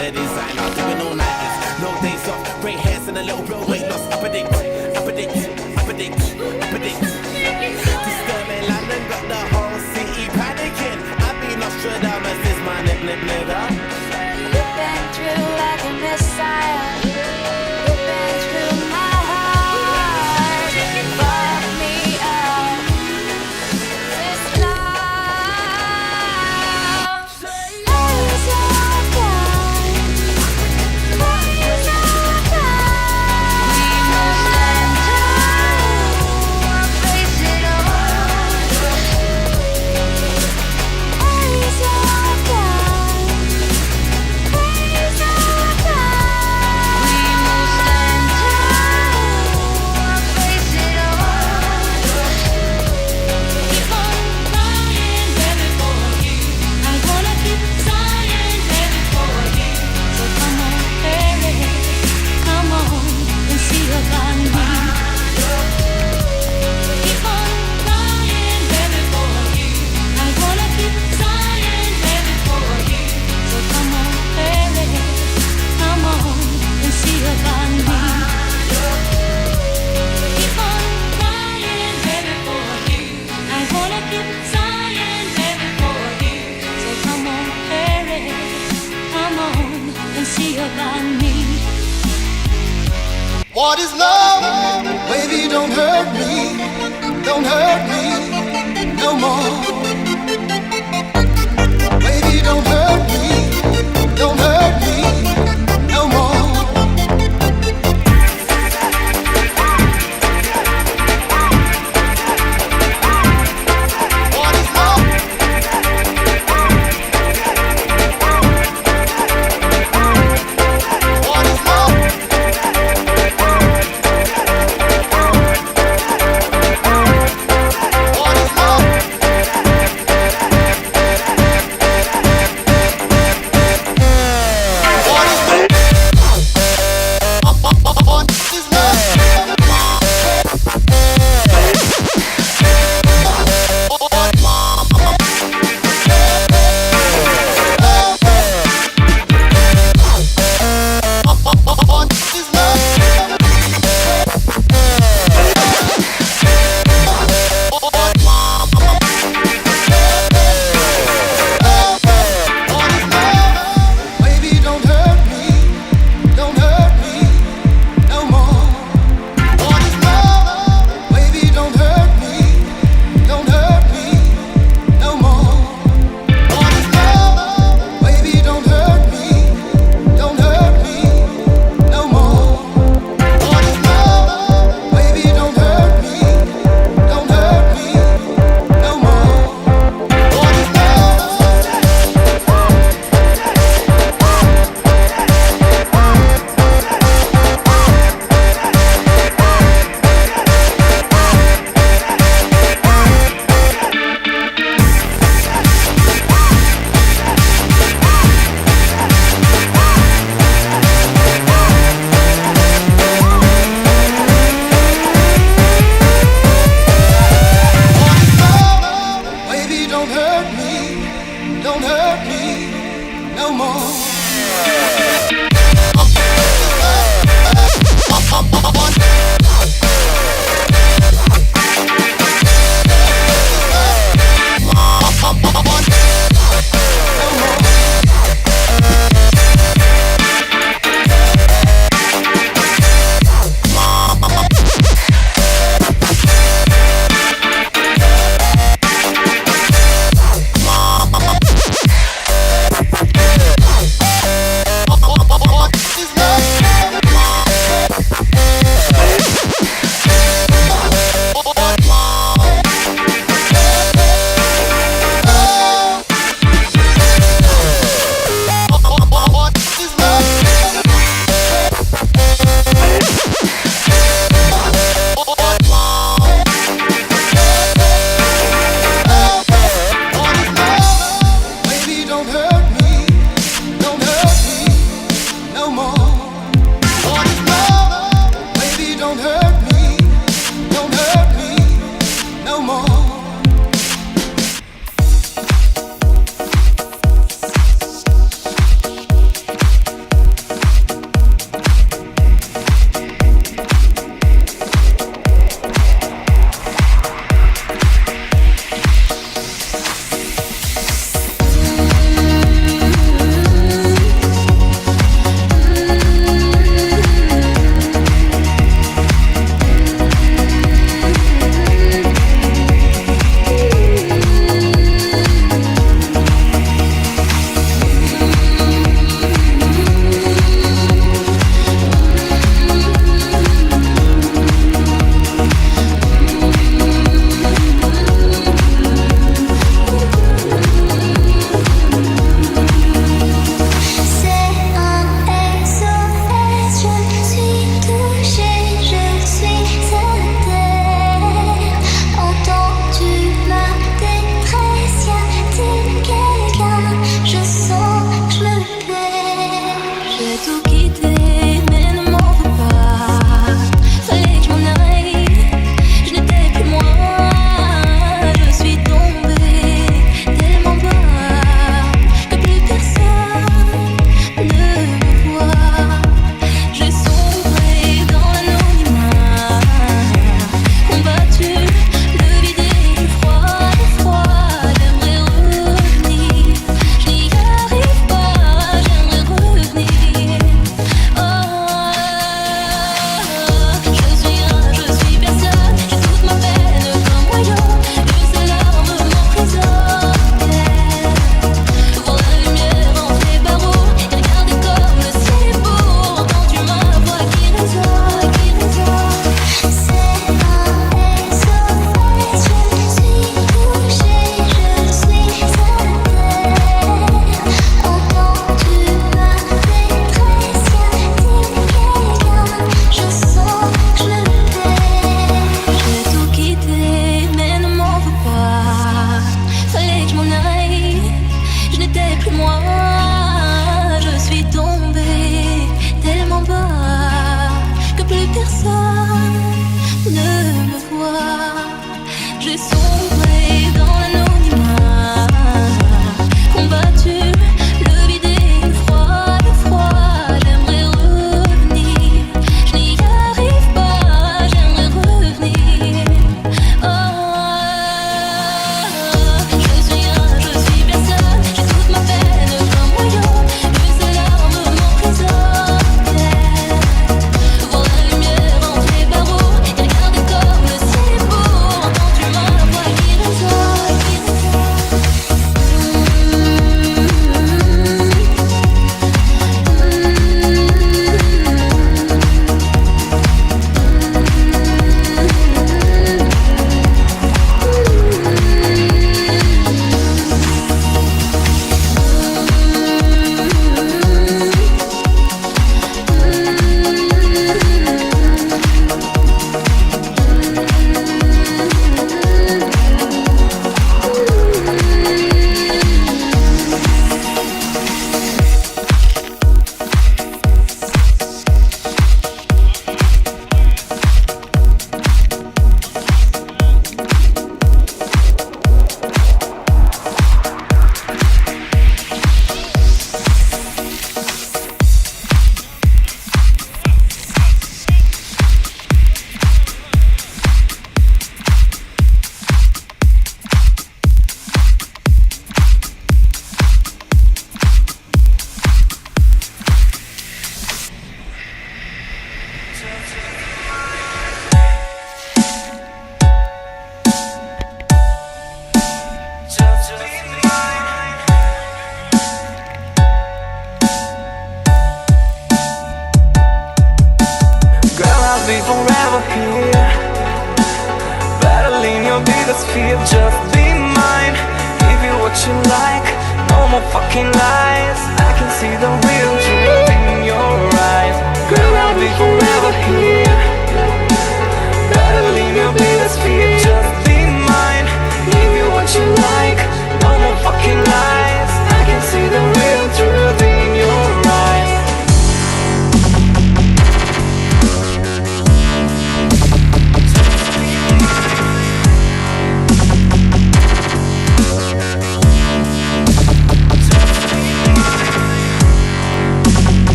the designer, doing all nighters, no days off, grey hairs and a little bit of weight loss. I predict, I predict, I predict, I predict. Disturbing London got the whole city panicking. I've been Nostradamus, this my nigga. You've been through like a messiah. You've been through my heart. Fuck me up. This love is all gone. Is all gone. We must enter, face it all. Is all gone. Is all gone. We must enter, face it all. Keep on crying, baby, for you. I'm gonna keep sighing, baby, for you. So come on, baby, come on and see about me. Keep on crying, baby, for you. I'm gonna keep sighing, baby, for you. So come on, baby, come on and see about me. Keep on crying, baby, for you. I'm gonna keep sighing, baby, for you. So come on, baby, come on and see about me. What is love? Baby, don't hurt me no more. Baby, don't hurt me no more. What is love? What is love? What is love?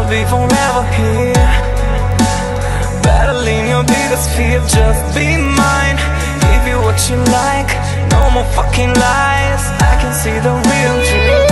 be forever here. Battling your biggest fear, just be mine. Give you what you like, no more fucking lies. I can see the real truth.